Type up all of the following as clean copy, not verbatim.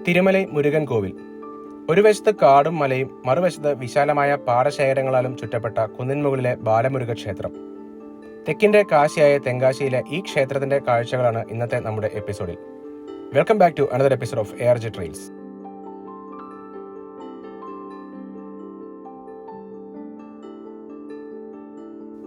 തിരുമലൈ മുരുകൻ കോവിൽ. ഒരു വശത്ത് കാടും മലയും, മറുവശത്ത് വിശാലമായ പാടശേഖരങ്ങളാലും ചുറ്റപ്പെട്ട കുന്നിൻമുകളിലെ ബാലമുരുക ക്ഷേത്രം. തെക്കിന്റെ കാശിയായ തെങ്കാശിയിലെ ഈ ക്ഷേത്രത്തിന്റെ കാഴ്ചകളാണ് ഇന്നത്തെ നമ്മുടെ എപ്പിസോഡിൽ. Welcome back to another episode of ARJ trails.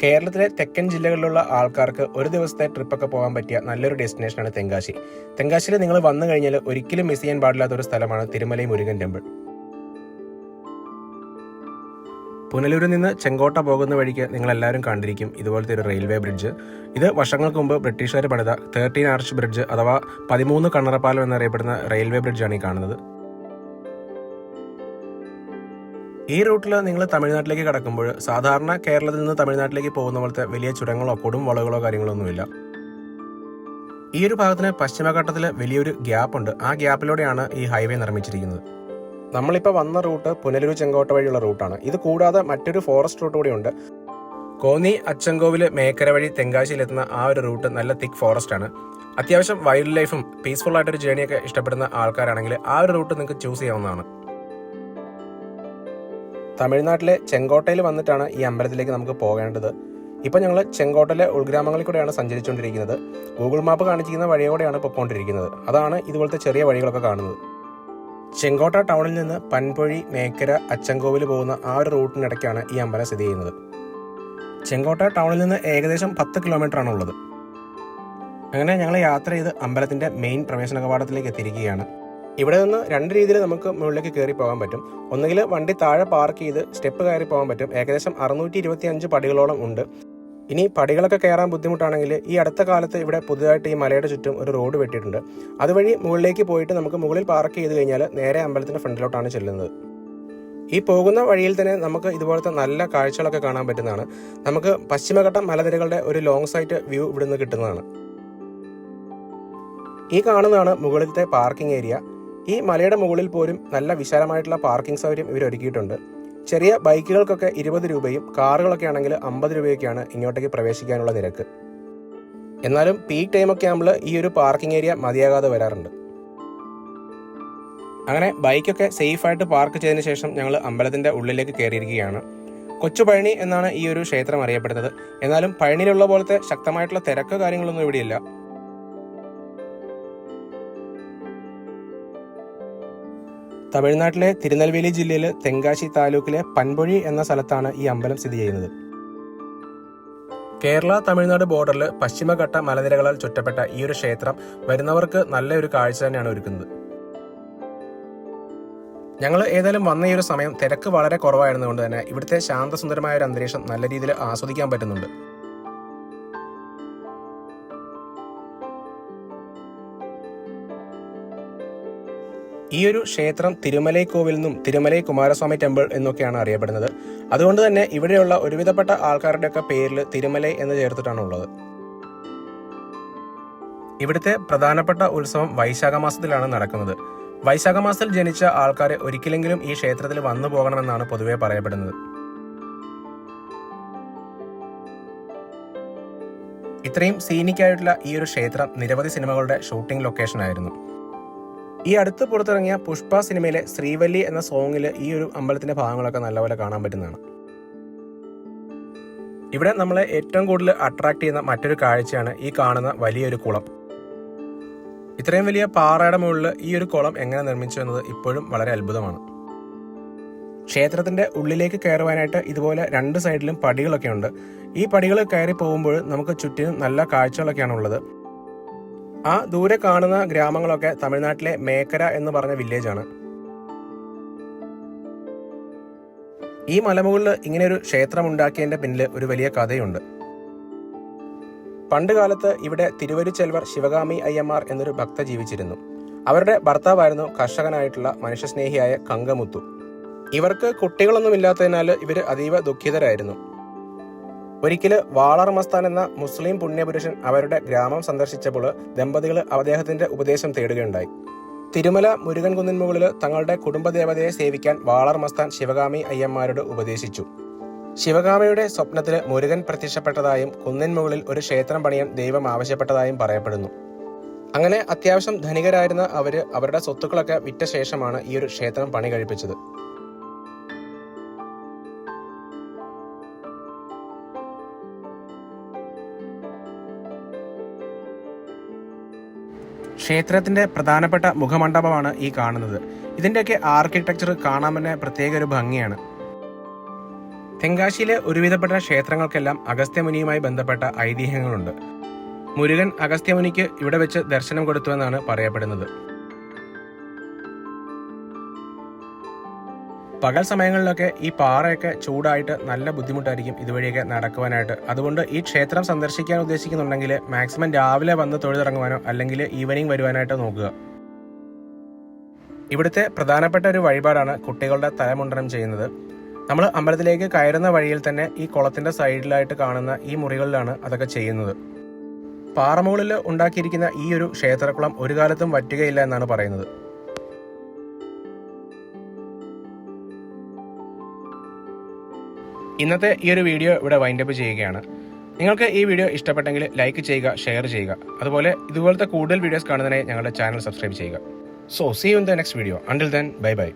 കേരളത്തിലെ തെക്കൻ ജില്ലകളിലുള്ള ആൾക്കാർക്ക് ഒരു ദിവസത്തെ ട്രിപ്പൊക്കെ പോകാൻ പറ്റിയ നല്ലൊരു ഡെസ്റ്റിനേഷനാണ് തെങ്കാശി. തെങ്കാശിയിൽ നിങ്ങൾ വന്നു കഴിഞ്ഞാൽ ഒരിക്കലും മിസ് ചെയ്യാൻ പാടില്ലാത്ത ഒരു സ്ഥലമാണ് തിരുമലൈ മുരുകൻ ടെമ്പിൾ. പുനലൂരിൽ നിന്ന് ചെങ്കോട്ട പോകുന്ന വഴിക്ക് നിങ്ങളെല്ലാവരും കണ്ടിരിക്കും ഇതുപോലത്തെ ഒരു റെയിൽവേ ബ്രിഡ്ജ്. ഇത് വർഷങ്ങൾക്ക് മുമ്പ് ബ്രിട്ടീഷുകാർ പണിത 13 ആർച്ച് ബ്രിഡ്ജ് അഥവാ 13 കണ്ണറപ്പാലം എന്നറിയപ്പെടുന്ന റെയിൽവേ ബ്രിഡ്ജാണ് ഈ കാണുന്നത്. ഈ റൂട്ടിൽ നിങ്ങൾ തമിഴ്നാട്ടിലേക്ക് കടക്കുമ്പോൾ സാധാരണ കേരളത്തിൽ നിന്ന് തമിഴ്നാട്ടിലേക്ക് പോകുന്ന പോലത്തെ വലിയ ചുരങ്ങളോ കൊടും വളവുകളോ കാര്യങ്ങളൊന്നുമില്ല. ഈ ഒരു ഭാഗത്തിന് പശ്ചിമഘട്ടത്തിൽ വലിയൊരു ഗ്യാപ്പ് ഉണ്ട്. ആ ഗ്യാപ്പിലൂടെയാണ് ഈ ഹൈവേ നിർമ്മിച്ചിരിക്കുന്നത്. നമ്മളിപ്പോൾ വന്ന റൂട്ട് പുനലൂർ ചെങ്കോട്ട വഴിയുള്ള റൂട്ടാണ്. ഇത് കൂടാതെ മറ്റൊരു ഫോറസ്റ്റ് റൂട്ട് കൂടി ഉണ്ട്. കോന്നി അച്ചൻകോവിൽ മേക്കര വഴി തെങ്കാശിയിലെത്തുന്ന ആ ഒരു റൂട്ട് നല്ല തിക്ക് ഫോറസ്റ്റ് ആണ്. അത്യാവശ്യം വൈൽഡ് ലൈഫും പീസ്ഫുൾ ആയിട്ടൊരു ജേണിയൊക്കെ ഇഷ്ടപ്പെടുന്ന ആൾക്കാരാണെങ്കിൽ ആ ഒരു റൂട്ട് നിങ്ങൾക്ക് ചൂസ് ചെയ്യാവുന്നതാണ്. തമിഴ്നാട്ടിലെ ചെങ്കോട്ടയിൽ വന്നിട്ടാണ് ഈ അമ്പലത്തിലേക്ക് നമുക്ക് പോകേണ്ടത്. ഇപ്പം ഞങ്ങൾ ചെങ്കോട്ടയിലെ ഉൾഗ്രാമങ്ങളിൽ കൂടെയാണ് സഞ്ചരിച്ചുകൊണ്ടിരിക്കുന്നത്. ഗൂഗിൾ മാപ്പ് കാണിച്ചിരിക്കുന്ന വഴിയോടെയാണ് പൊയ്ക്കൊണ്ടിരിക്കുന്നത്. അതാണ് ഇതുപോലത്തെ ചെറിയ വഴികളൊക്കെ കാണുന്നത്. ചെങ്കോട്ട ടൗണിൽ നിന്ന് പൻപൊഴി, മേക്കര, അച്ചൻകോവിൽ പോകുന്ന ആ ഒരു റൂട്ടിനിടയ്ക്കാണ് ഈ അമ്പലം സ്ഥിതി ചെയ്യുന്നത്. ചെങ്കോട്ട ടൗണിൽ നിന്ന് ഏകദേശം 10 കിലോമീറ്റർ ആണ് ഉള്ളത്. അങ്ങനെ ഞങ്ങൾ യാത്ര ചെയ്ത് അമ്പലത്തിന്റെ മെയിൻ പ്രവേശന കവാടത്തിലേക്ക് എത്തിയിരിക്കുകയാണ്. ഇവിടെ നിന്ന് 2 രീതിയിൽ നമുക്ക് മുകളിലേക്ക് കയറി പോകാൻ പറ്റും. ഒന്നുകിൽ വണ്ടി താഴെ പാർക്ക് ചെയ്ത് സ്റ്റെപ്പ് കയറി പോകാൻ പറ്റും. ഏകദേശം 625 പടികളോളം ഉണ്ട്. ഇനി പടികളൊക്കെ കയറാൻ ബുദ്ധിമുട്ടാണെങ്കിൽ ഈ അടുത്ത കാലത്ത് ഇവിടെ പുതുതായിട്ട് ഈ മലയുടെ ചുറ്റും ഒരു റോഡ് വെട്ടിയിട്ടുണ്ട്. അതുവഴി മുകളിലേക്ക് പോയിട്ട് നമുക്ക് മുകളിൽ പാർക്ക് ചെയ്ത് കഴിഞ്ഞാൽ നേരെ അമ്പലത്തിന്റെ ഫ്രണ്ടിലോട്ടാണ് ചെല്ലുന്നത്. ഈ പോകുന്ന വഴിയിൽ തന്നെ നമുക്ക് ഇതുപോലത്തെ നല്ല കാഴ്ചകളൊക്കെ കാണാൻ പറ്റുന്നതാണ്. നമുക്ക് പശ്ചിമഘട്ടം മലനിരകളുടെ ഒരു ലോങ് സൈറ്റ് വ്യൂ ഇവിടെ നിന്ന് കിട്ടുന്നതാണ്. ഈ കാണുന്നതാണ് മുകളിലത്തെ പാർക്കിംഗ് ഏരിയ. ഈ മലയുടെ മുകളിൽ പോലും നല്ല വിശാലമായിട്ടുള്ള പാർക്കിംഗ് സൗകര്യം ഇവർ ഒരുക്കിയിട്ടുണ്ട്. ചെറിയ ബൈക്കുകൾക്കൊക്കെ 20 രൂപയും കാറുകളൊക്കെ ആണെങ്കിൽ 50 രൂപയൊക്കെയാണ് ഇങ്ങോട്ടേക്ക് പ്രവേശിക്കാനുള്ള നിരക്ക്. എന്നാലും പീക്ക് ടൈമൊക്കെ ആകുമ്പോൾ ഈ ഒരു പാർക്കിംഗ് ഏരിയ മതിയാകാതെ വരാറുണ്ട്. അങ്ങനെ ബൈക്കൊക്കെ സേഫായിട്ട് പാർക്ക് ചെയ്തതിന് ശേഷം ഞങ്ങൾ അമ്പലത്തിന്റെ ഉള്ളിലേക്ക് കയറിയിരിക്കുകയാണ്. കൊച്ചു പഴനി എന്നാണ് ഈ ഒരു ക്ഷേത്രം അറിയപ്പെടുന്നത്. എന്നാലും പഴനിയിലുള്ള പോലത്തെ ശക്തമായിട്ടുള്ള തിരക്ക് കാര്യങ്ങളൊന്നും ഇവിടെയില്ല. തമിഴ്നാട്ടിലെ തിരുനെൽവേലി ജില്ലയിലെ തെങ്കാശി താലൂക്കിലെ പൻപൊഴി എന്ന സ്ഥലത്താണ് ഈ അമ്പലം സ്ഥിതി ചെയ്യുന്നത്. കേരള തമിഴ്നാട് ബോർഡറിൽ പശ്ചിമഘട്ട മലനിരകളാൽ ചുറ്റപ്പെട്ട ഈ ഒരു ക്ഷേത്രം വരുന്നവർക്ക് നല്ലൊരു കാഴ്ച തന്നെയാണ് ഒരുക്കുന്നത്. ഞങ്ങൾ ഏതായാലും വന്ന ഈ ഒരു സമയം തിരക്ക് വളരെ കുറവായിരുന്നതുകൊണ്ട് തന്നെ ഇവിടുത്തെ ശാന്തസുന്ദരമായ ഒരു അന്തരീക്ഷം നല്ല രീതിയിൽ ആസ്വദിക്കാൻ പറ്റുന്നുണ്ട്. ഈ ഒരു ക്ഷേത്രം തിരുമലൈ കോവിൽ എന്നും തിരുമലൈ കുമാരസ്വാമി ടെമ്പിൾ എന്നൊക്കെയാണ് അറിയപ്പെടുന്നത്. അതുകൊണ്ട് തന്നെ ഇവിടെയുള്ള ഒരുവിധപ്പെട്ട ആൾക്കാരുടെയൊക്കെ പേരിൽ തിരുമലൈ എന്ന് ചേർത്തിട്ടാണ് ഉള്ളത്. ഇവിടുത്തെ പ്രധാനപ്പെട്ട ഉത്സവം വൈശാഖ മാസത്തിലാണ് നടക്കുന്നത്. വൈശാഖ മാസത്തിൽ ജനിച്ച ആൾക്കാർ ഒരിക്കലെങ്കിലും ഈ ക്ഷേത്രത്തിൽ വന്നു പോകണമെന്നാണ് പൊതുവെ പറയപ്പെടുന്നത്. ഇത്രയും സീനിക്കായിട്ടുള്ള ഈ ഒരു ക്ഷേത്രം നിരവധി സിനിമകളുടെ ഷൂട്ടിംഗ് ലൊക്കേഷൻ ആയിരുന്നു. ഈ അടുത്ത് പുറത്തിറങ്ങിയ പുഷ്പ സിനിമയിലെ ശ്രീവല്ലി എന്ന സോങ്ങിൽ ഈ ഒരു അമ്പലത്തിന്റെ ഭാഗങ്ങളൊക്കെ നല്ലപോലെ കാണാൻ പറ്റുന്നതാണ്. ഇവിടെ നമ്മളെ ഏറ്റവും കൂടുതൽ അട്രാക്ട് ചെയ്യുന്ന മറ്റൊരു കാഴ്ചയാണ് ഈ കാണുന്ന വലിയൊരു കുളം. ഇത്രയും വലിയ പാറയുടെ മുകളിൽ ഈ ഒരു കുളം എങ്ങനെ നിർമ്മിച്ചു എന്നത് ഇപ്പോഴും വളരെ അത്ഭുതമാണ്. ക്ഷേത്രത്തിന്റെ ഉള്ളിലേക്ക് കയറുവാനായിട്ട് ഇതുപോലെ 2 സൈഡിലും പടികളൊക്കെ ഉണ്ട്. ഈ പടികൾ കയറി പോകുമ്പോൾ നമുക്ക് ചുറ്റിനും നല്ല കാഴ്ചകളൊക്കെയാണ് ഉള്ളത്. ആ ദൂരെ കാണുന്ന ഗ്രാമങ്ങളൊക്കെ തമിഴ്നാട്ടിലെ മേക്കര എന്ന് പറഞ്ഞ വില്ലേജാണ്. ഈ മലമുകളിൽ ഇങ്ങനെയൊരു ക്ഷേത്രം ഉണ്ടാക്കിയതിന്റെ പിന്നിൽ ഒരു വലിയ കഥയുണ്ട്. പണ്ട് കാലത്ത് ഇവിടെ തിരുവരുച്ചെൽവർ ശിവകാമി അയ്യമാർ എന്നൊരു ഭക്ത ജീവിച്ചിരുന്നു. അവരുടെ ഭർത്താവായിരുന്നു കർഷകനായിട്ടുള്ള മനുഷ്യസ്നേഹിയായ കങ്കമുത്തു. ഇവർക്ക് കുട്ടികളൊന്നുമില്ലാത്തതിനാൽ ഇവർ അതീവ ദുഃഖിതരായിരുന്നു. ഒരിക്കൽ വാളർ മസ്താൻ എന്ന മുസ്ലിം പുണ്യപുരുഷൻ അവരുടെ ഗ്രാമം സന്ദർശിച്ചപ്പോൾ ദമ്പതികൾ അദ്ദേഹത്തിന്റെ ഉപദേശം തേടുകയുണ്ടായി. തിരുമല മുരുകൻ കുന്നിൻ മുകളിൽ തങ്ങളുടെ കുടുംബദേവതയെ സേവിക്കാൻ വാളർ മസ്താൻ ശിവകാമി അയ്യന്മാരോട് ഉപദേശിച്ചു. ശിവകാമിയുടെ സ്വപ്നത്തിൽ മുരുകൻ പ്രത്യക്ഷപ്പെട്ടതായും കുന്നിൻ മുകളിൽ ഒരു ക്ഷേത്രം പണിയാൻ ദൈവം ആവശ്യപ്പെട്ടതായും പറയപ്പെടുന്നു. അങ്ങനെ അത്യാവശ്യം ധനികരായിരുന്ന അവരുടെ സ്വത്തുക്കളൊക്കെ വിറ്റ ശേഷമാണ് ഈ ഒരു ക്ഷേത്രം പണി കഴിപ്പിച്ചത്. ക്ഷേത്രത്തിന്റെ പ്രധാനപ്പെട്ട മുഖമണ്ഡപമാണ് ഈ കാണുന്നത്. ഇതിന്റെയൊക്കെ ആർക്കിടെക്ചർ കാണാൻ തന്നെ പ്രത്യേക ഒരു ഭംഗിയാണ്. തെങ്കാശിയിലെ ഒരുവിധപ്പെട്ട ക്ഷേത്രങ്ങൾക്കെല്ലാം അഗസ്ത്യമുനിയുമായി ബന്ധപ്പെട്ട ഐതിഹ്യങ്ങളുണ്ട്. മുരുകൻ അഗസ്ത്യമുനിക്ക് ഇവിടെ വെച്ച് ദർശനം കൊടുത്തുവെന്നാണ് പറയപ്പെടുന്നത്. പകൽ സമയങ്ങളിലൊക്കെ ഈ പാറയൊക്കെ ചൂടായിട്ട് നല്ല ബുദ്ധിമുട്ടായിരിക്കും ഇതുവഴിയൊക്കെ നടക്കുവാനായിട്ട്. അതുകൊണ്ട് ഈ ക്ഷേത്രം സന്ദർശിക്കാൻ ഉദ്ദേശിക്കുന്നുണ്ടെങ്കിൽ മാക്സിമം രാവിലെ വന്ന് തൊഴുതിറങ്ങുവാനോ അല്ലെങ്കിൽ ഈവനിങ് വരുവാനായിട്ട് നോക്കുക. ഇവിടുത്തെ പ്രധാനപ്പെട്ട ഒരു വഴിപാടാണ് കുട്ടികളുടെ തലമുണ്ടനം ചെയ്യുന്നത്. നമ്മൾ അമ്പലത്തിലേക്ക് കയറുന്ന വഴിയിൽ തന്നെ ഈ കുളത്തിന്റെ സൈഡിലായിട്ട് കാണുന്ന ഈ മുറികളിലാണ് അതൊക്കെ ചെയ്യുന്നത്. പാറമുകളിൽ ഉണ്ടാക്കിയിരിക്കുന്ന ഈ ഒരു ക്ഷേത്രക്കുളം ഒരു കാലത്തും വറ്റുകയില്ല എന്നാണ് പറയുന്നത്. ഇന്നത്തെ ഈ ഒരു വീഡിയോ ഇവിടെ വൈൻഡപ്പ് ചെയ്യുകയാണ്. നിങ്ങൾക്ക് ഈ വീഡിയോ ഇഷ്ടപ്പെട്ടെങ്കിൽ ലൈക്ക് ചെയ്യുക, ഷെയർ ചെയ്യുക. അതുപോലെ ഇതുപോലത്തെ കൂടുതൽ വീഡിയോസ് കാണുന്നതിനായി ഞങ്ങളുടെ ചാനൽ സബ്സ്ക്രൈബ് ചെയ്യുക. So see you in the next video. Until then, bye by.